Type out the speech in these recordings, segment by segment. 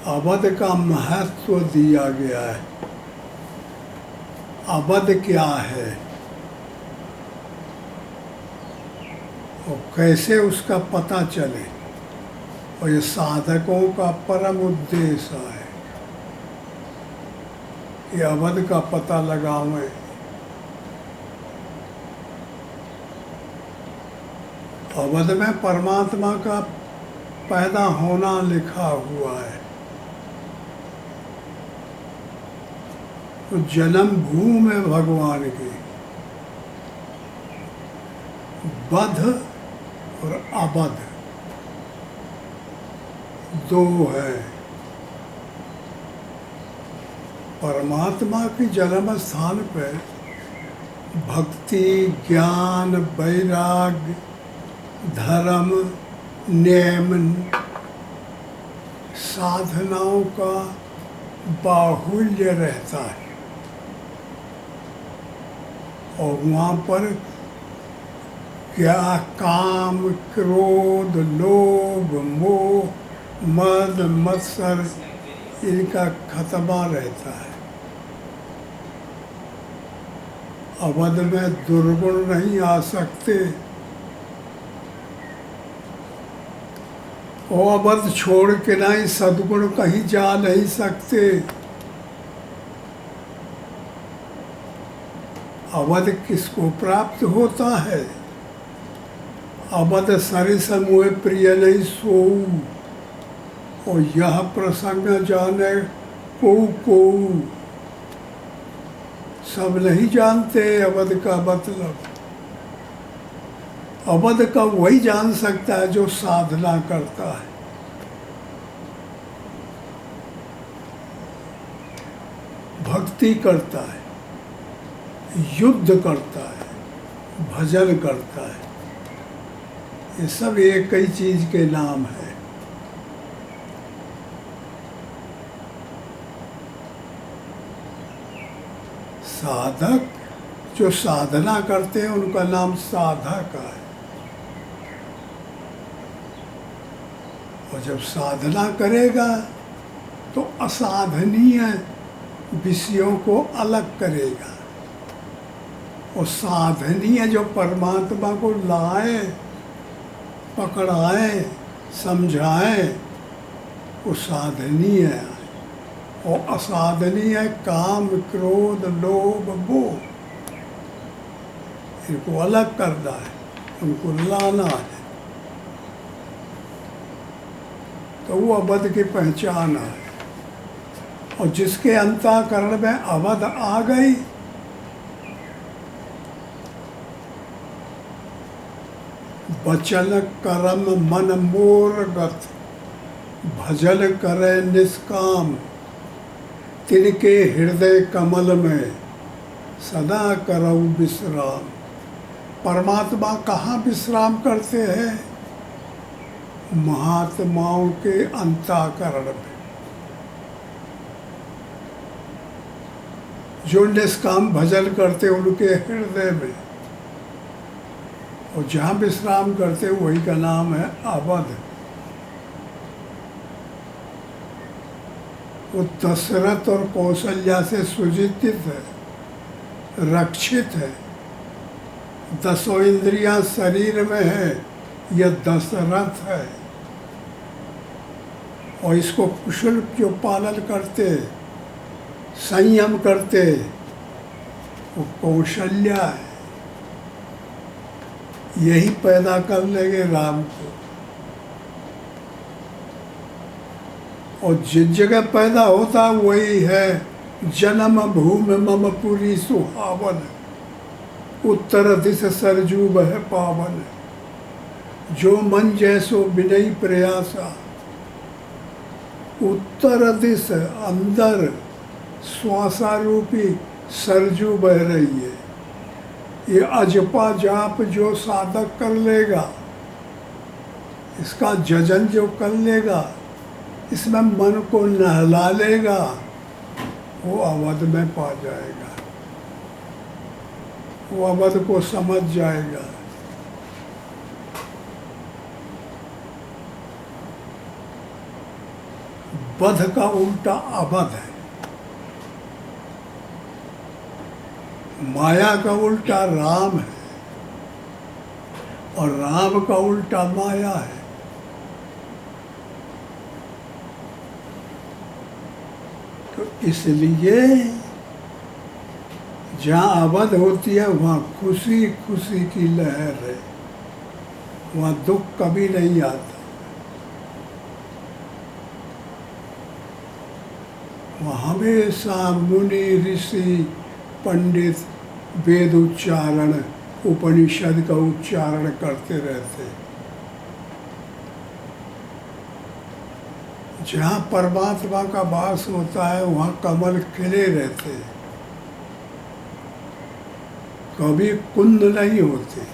अवध का महत्व दिया गया है। अवध क्या है और कैसे उसका पता चले, और ये साधकों का परम उद्देश्य है कि अवध का पता लगावें। अवध में परमात्मा का पैदा होना लिखा हुआ है। तो जन्म भूमि है भगवान की। बध और अबध दो है। परमात्मा की जन्म स्थान पे भक्ति, ज्ञान, वैराग्य, धर्म, नियम, साधनाओं का बाहुल्य रहता है, और वहाँ पर क्या काम, क्रोध, लोभ, मोह, मद, मत्सर इनका खत्मा रहता है। अवध में दुर्गुण नहीं आ सकते। वो अवध छोड़ के नहीं सद्गुण कहीं जा नहीं सकते। अवध किसको प्राप्त होता है? अवध सरिस मोह प्रिय नहीं सोऊ, और यह प्रसंग जाने को सब नहीं जानते अवध का मतलब। अवध का वही जान सकता है जो साधना करता है, भक्ति करता है, युद्ध करता है, भजन करता है। ये सब एक ही चीज के नाम है। साधक जो साधना करते हैं उनका नाम साधक है। और जब साधना करेगा तो असाधनीय विषयों को अलग करेगा, और साधनीय जो परमात्मा को लाए, पकड़ाए, समझाए, वो साधनीय है। और असाधनीय काम, क्रोध, लोभ, मोह, इनको अलग करना है, उनको लाना है। तो वो अवध की पहचान है। और जिसके अंतःकरण में अवध आ गई, वचन कर्म मन मोर गत, भजन करे निष्काम, तिनके हृदय कमल में सदा करऊ विश्राम। परमात्मा कहाँ विश्राम करते हैं? महात्माओं के अंतःकरण में। जो निष्काम भजन करते उनके हृदय में, और जहाँ विश्राम करते वही का नाम है अवध। वो दशरथ और कौशल्या से सुजितित है, रक्षित है। दसों इंद्रियां शरीर में है, यह दशरथ है। और इसको कुशल जो पालन करते, संयम करते, वो कौशल्या है। यही पैदा कर लेंगे राम को। और जिस जगह पैदा होता वही है जन्म भूमि मम पुरी सुहावन, उत्तर दिश सरजू बह पावन, जो मन जैसो विनयी प्रयासा। उत्तर दिश अंदर श्वासा रूपी सरजू बह रही है। ये अजपा जाप जो साधक कर लेगा, इसका जजन जो कर लेगा, इसमें मन को नहला लेगा, वो अवध में पा जाएगा, वो अवध को समझ जाएगा। बध का उल्टा अबध है, माया का उल्टा राम है और राम का उल्टा माया है। तो इसलिए जहाँ अवध होती है वहाँ खुशी खुशी की लहर है, वहाँ दुख कभी नहीं आता। वहाँ हमेशा मुनि ऋषि पंडित वेद उच्चारण उपनिषद का उच्चारण करते रहते। जहाँ परमात्मा का वास होता है वहाँ कमल खिले रहते, कभी कुंद नहीं होते।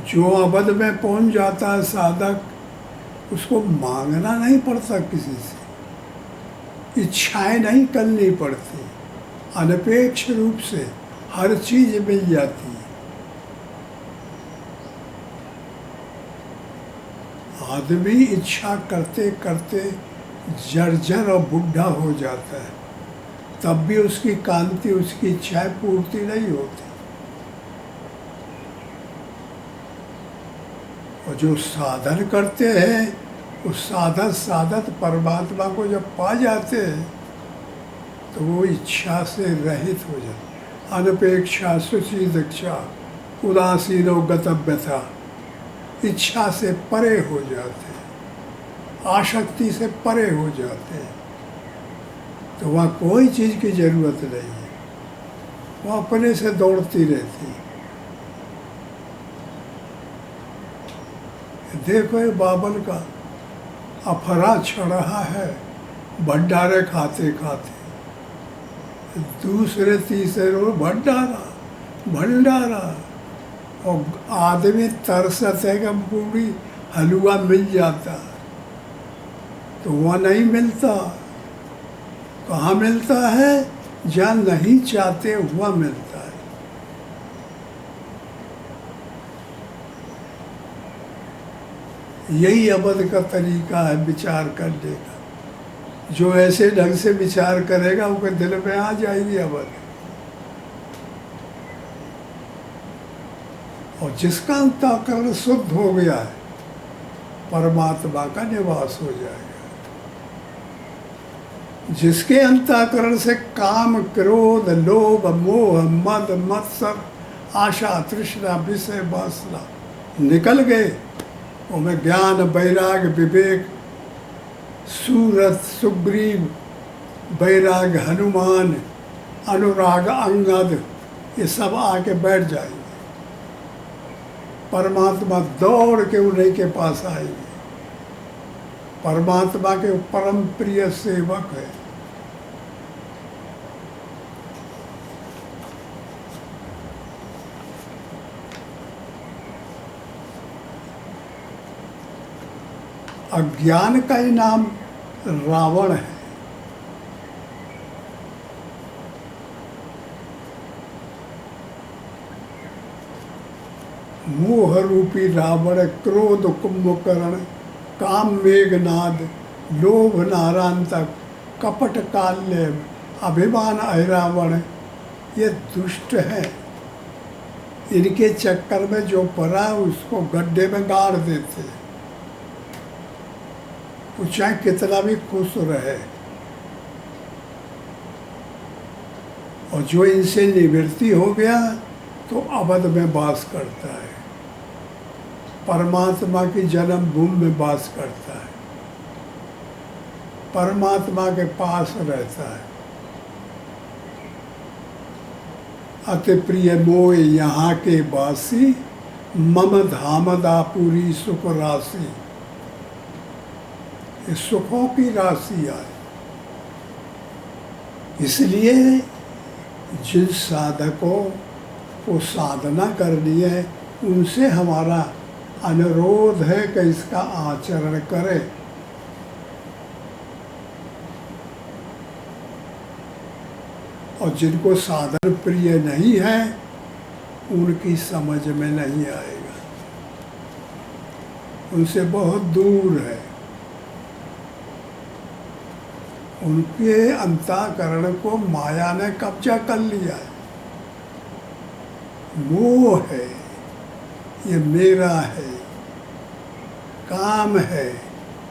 जो अवध में पहुंच जाता है साधक, उसको मांगना नहीं पड़ता किसी से, इच्छाएं नहीं करनी पड़ती, अनपेक्ष रूप से हर चीज मिल जाती है। आदमी इच्छा करते करते जर्जर और बुढ़ा हो जाता है, तब भी उसकी कांति, उसकी इच्छाएं पूर्ति नहीं होती। और जो साधन करते हैं, उस साधक साधक परमात्मा को जब पा जाते हैं तो वो इच्छा से रहित हो जाते। अनपेक्षा शुचि दीक्षा उदासीनो गतव्यथा, इच्छा से परे हो जाते हैं, आसक्ति से परे हो जाते हैं। तो वहाँ कोई चीज़ की जरूरत नहीं है, वो अपने से दौड़ती रहती है। देखो ये बाबल का अफरा चढ़ा है भंडारे खाते खाते, दूसरे तीसरे रोज भंडारा भंडारा, और आदमी तरसत है कि पूरी हलवा मिल जाता, तो वह नहीं मिलता। कहाँ मिलता है? जहाँ नहीं चाहते हुआ मिलता है। यही अवध का तरीका है विचार करने का। जो ऐसे ढंग से विचार करेगा उसके दिल में आ जाएगी अवध। और जिसका अंतःकरण शुद्ध हो गया है, परमात्मा का निवास हो जाएगा। जिसके अंतःकरण से काम क्रोध लोभ मोह मद मत्सर आशा तृष्णा विषय वासना निकल गए, उनमें ज्ञान वैराग्य विवेक सूरत सुग्रीव वैराग्य हनुमान अनुराग अंगद ये सब आके बैठ जाएंगे। परमात्मा दौड़ के उन्हीं के पास आएंगे। परमात्मा के परम प्रिय सेवक है। अज्ञान का ही नाम रावण है। मोह रूपी रावण क्रोध कुंभकर्ण काम मेघनाद लोभ नारांतक कपट काल्य अभिमान ऐरावण, ये दुष्ट है। इनके चक्कर में जो पड़ा उसको गड्ढे में गाड़ देते, वो चाहे कितना भी खुश रहे। और जो इनसे निवृत्ति हो गया तो अवध में वास करता है, परमात्मा की जन्म भूमि में वास करता है, परमात्मा के पास रहता है। अति प्रिय मोह यहाँ के वासी मम धामदा पूरी सुख राशि, ये सुखों की राशि है। इसलिए जिन साधकों को साधना करनी है उनसे हमारा अनुरोध है कि इसका आचरण करें। और जिनको साधन प्रिय नहीं है उनकी समझ में नहीं आएगा, उनसे बहुत दूर है। उनके अंतःकरण को माया ने कब्जा कर लिया है। मोह है, ये मेरा है, काम है,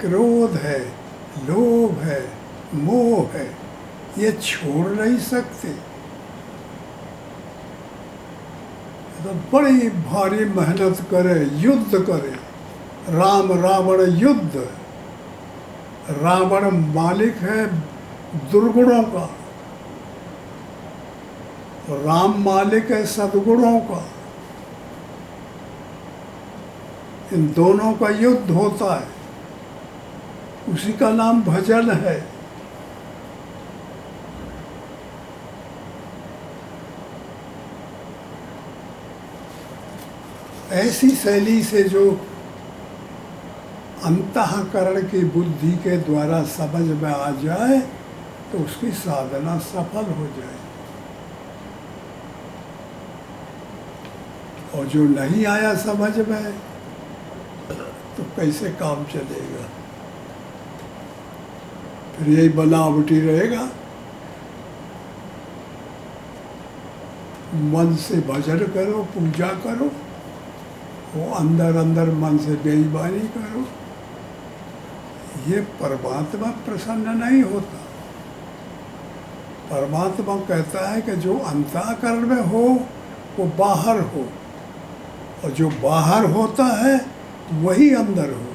क्रोध है, लोभ है, मोह है, ये छोड़ नहीं सकते। तो बड़ी भारी मेहनत करे, युद्ध करे, राम रावण युद्ध। रावण मालिक है दुर्गुणों का, राम मालिक है सद्गुणों का। इन दोनों का युद्ध होता है, उसी का नाम भजन है। ऐसी शैली से जो अंतःकरण की बुद्धि के द्वारा समझ में आ जाए तो उसकी साधना सफल हो जाए। और जो नहीं आया समझ में तो कैसे काम चलेगा? फिर यही बनावटी रहेगा। मन से भजन करो, पूजा करो, वो अंदर अंदर मन से बेईमानी करो, ये परमात्मा प्रसन्न नहीं होता। परमात्मा कहता है कि जो अंतःकरण में हो वो बाहर हो, और जो बाहर होता है वही अंदर हो।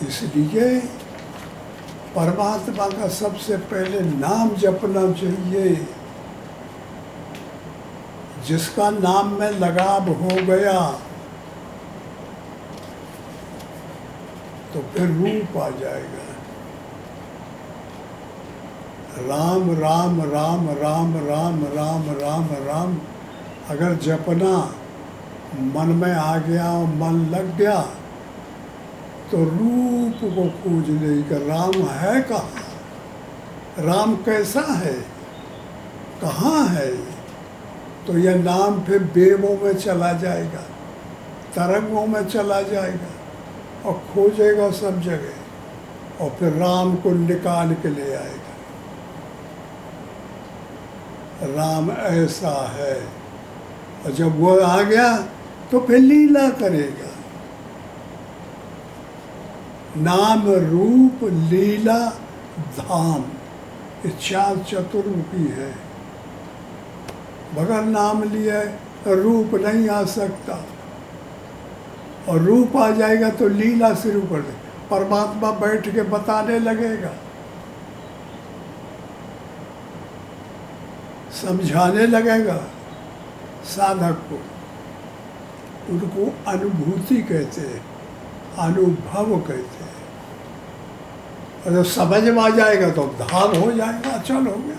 इसलिए परमात्मा का सबसे पहले नाम जपना चाहिए। जिसका नाम में लगाव हो गया तो फिर रूप आ जाएगा। राम राम राम राम राम राम राम राम अगर जपना मन में आ गया, मन लग गया, तो रूप को खोज लेगा। राम है कहाँ, राम कैसा है, कहाँ है? तो यह नाम फिर वेवों में चला जाएगा, तरंगों में चला जाएगा और खोजेगा सब जगह, और फिर राम को निकाल के ले आएगा। राम ऐसा है, और जब वो आ गया तो फिर लीला करेगा। नाम रूप लीला धाम, ये चार चतुर्मुखी है। बगैर नाम लिए रूप नहीं आ सकता, और रूप आ जाएगा तो लीला शुरू कर दे। परमात्मा बैठ के बताने लगेगा, समझाने लगेगा साधक को। उनको अनुभूति कहते हैं, अनुभव कहते हैं। और जब समझ में आ जाएगा तो धाम हो जाएगा, अचल हो गया,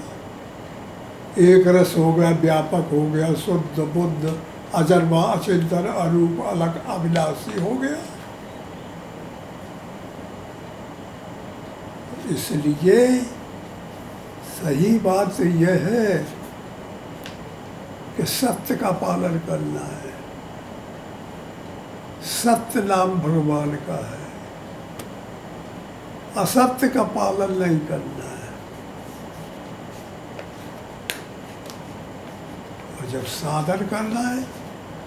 एक रस हो गया, व्यापक हो गया, शुद्ध बुद्ध अजन्मा अचिंतन अरूप अलग अविनाशी हो गया। इसलिए सही बात यह है कि सत्य का पालन करना है। सत्य नाम भगवान का है, असत्य का पालन नहीं करना है। और जब साधन करना है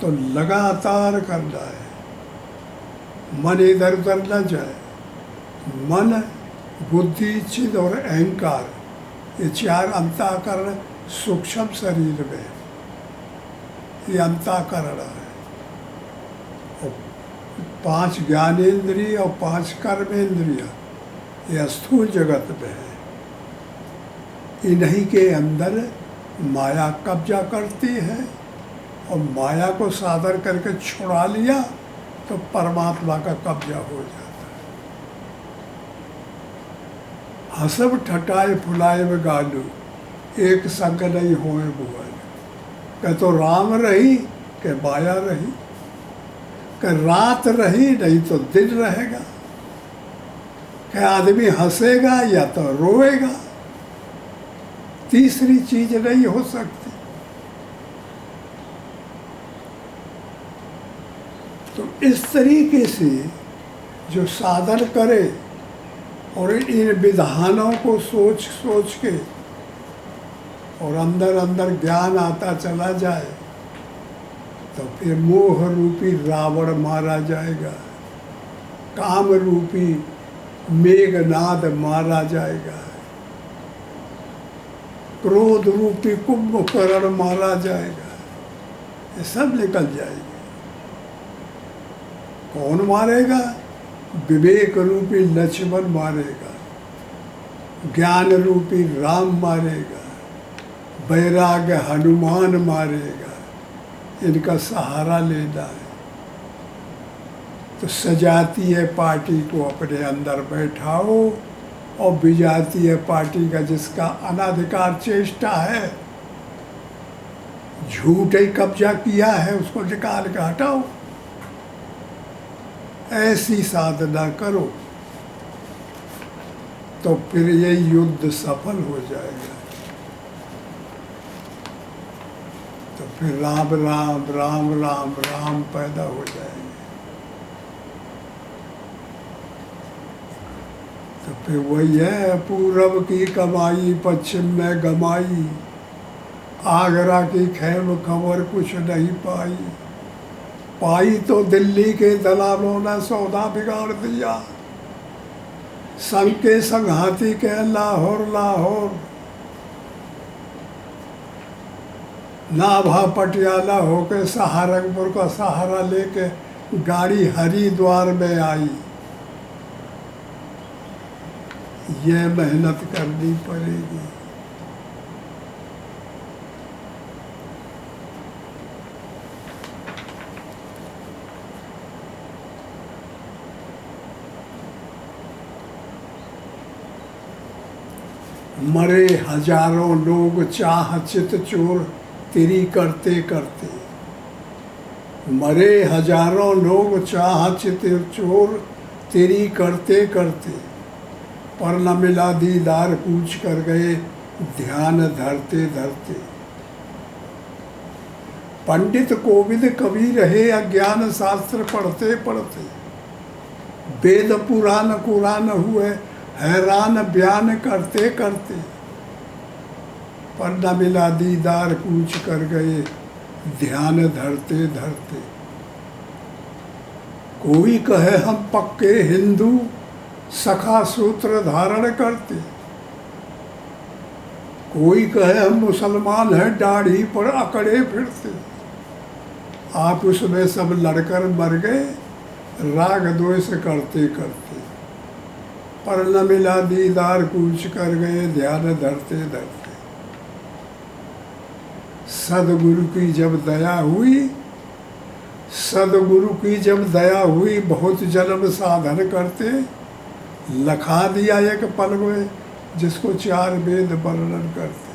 तो लगातार करना है, मन इधर उधर न जाए। मन, बुद्धि, चित्त और अहंकार, ये चार अंतःकरण सूक्ष्म शरीर में, ये अंतःकरण है। और 5 ज्ञानेंद्रिय और 5 कर्मेंद्रिय ये स्थूल जगत में है। इन्हीं के अंदर माया कब्जा करती है, और माया को साधन करके छुड़ा लिया तो परमात्मा का कब्जा हो जाता है। हसब ठटाए फुलाए में गालू, एक संग नहीं होए भुवन। कह तो राम रही कि माया रही, कह रात रही नहीं तो दिन रहेगा, कह आदमी हंसेगा या तो रोएगा, तीसरी चीज नहीं हो सकती। तो इस तरीके से जो साधन करे और इन विधानों को सोच सोच के और अंदर अंदर ज्ञान आता चला जाए, तो फिर मोह रूपी रावण मारा जाएगा, काम रूपी मेघनाद मारा जाएगा, क्रोध रूपी कुंभकर्ण मारा जाएगा, ये सब निकल जाएगा। कौन मारेगा? विवेक रूपी लक्ष्मण मारेगा, ज्ञान रूपी राम मारेगा, वैराग्य हनुमान मारेगा। इनका सहारा लेना है। तो सजातीय पार्टी को अपने अंदर बैठाओ और विजातीय पार्टी का जिसका अनाधिकार चेष्टा है, झूठ ही कब्जा किया है, उसको निकाल के हटाओ। ऐसी साधना करो तो फिर ये युद्ध सफल हो जाएगा। तो फिर राम राम राम राम राम पैदा हो जाएंगे। तो फिर वही है, पूरब की कमाई पश्चिम में गमाई, आगरा की खैम खबर कुछ नहीं पाई, पाई तो दिल्ली के दलालों ने सौदा बिगाड़ दिया, संग के संघाती के लाहौर लाहौर, नाभा पटियाला होके सहारनपुर का सहारा लेके गाड़ी हरिद्वार में आई। ये मेहनत करनी पड़ेगी। मरे हजारों लोग चाह चित चोर तेरी करते करते, मरे हजारों लोग चाह चित चोर तेरी करते करते, पर न मिला दीदार कूच कर गए ध्यान धरते धरते। पंडित कोविद कवि रहे अज्ञान शास्त्र पढ़ते पढ़ते, वेद पुराण कुरान हुए हैरान बयान करते करते, पर न मिला दीदार कूच कर गए ध्यान धरते धरते। कोई कहे हम पक्के हिंदू सखा सूत्र धारण करते, कोई कहे हम मुसलमान हैं दाढ़ी पर अकड़े फिरते। आप उसमें सब लड़कर मर गए राग द्वेष करते करते, पर न मिला दीदार कूच कर गए ध्यान धरते धरते। सदगुरु की जब दया हुई, सदगुरु की जब दया हुई, बहुत जन्म साधन करते, लखा दिया एक पल में जिसको चार वेद वर्णन करते,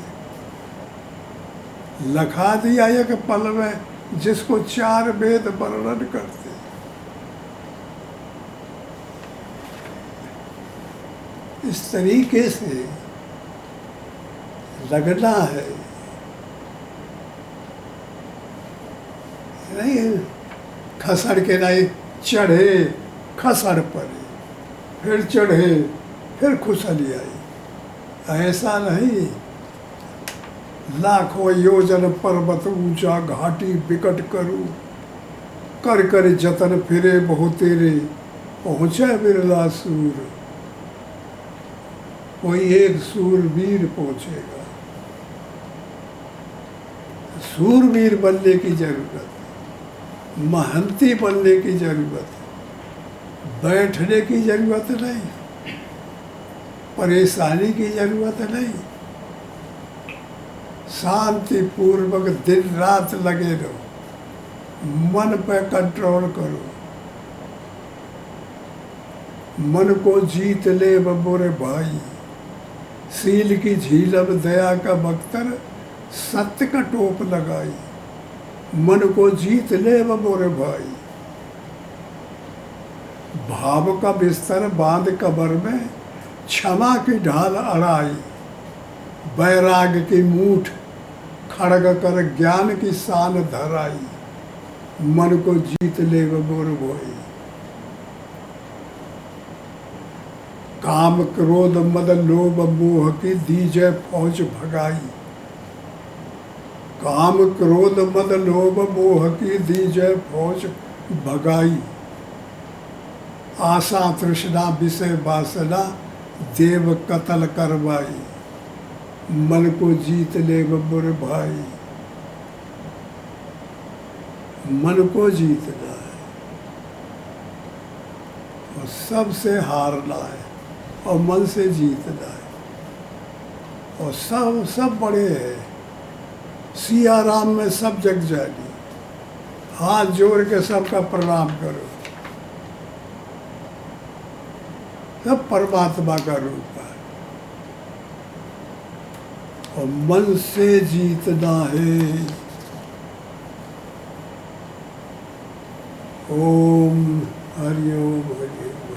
लखा दिया एक पल में जिसको चार वेद वर्णन करते। इस तरीके से लगना है, नहीं खसड़ के नहीं चढ़े खसड़ पड़े, फिर चढ़े फिर खुशली आई। ऐसा नहीं, लाखों योजन पर्वत ऊंचा घाटी विकट करूं, कर कर जतन फिरे बहु तेरे, पहुँचे बिरला सूर। कोई एक सूरवीर पहुँचेगा। सूरवीर बनने की जरूरत है, महंती बनने की जरूरत है, बैठने की जरूरत नहीं, परेशानी की जरूरत नहीं। शांति पूर्वक दिन रात लगे रहो, मन पे कंट्रोल करो, मन को जीत ले बबोरे भाई। सील की झीलम दया का बख्तर, सत्य का टोप लगाई, मन को जीत ले बबोरे भाई। भाव का बिस्तर बांध कबर में, क्षमा की ढाल अड़ाई, वैराग की मूठ खड़ग कर ज्ञान की शान धराई। मन को जीत ले मोर भोई। काम क्रोध मद लोभ मोह की दीजय फौज भगाई। काम क्रोध मद लोभ मोह की दीजय फौज भगाई। आशा तृष्णा विषय वासना देव कतल करवाई। मन को जीत ले मोर भाई। मन को जीतना है और सबसे हारना है और मन से जीतना है। और सब बड़े हैं। सिया राम में सब जग जानी। हाथ जोड़ के सबका प्रणाम करो। सब परमात्मा का रूप है और मन से जीतना है। ओम हरि ओम हरि ओम।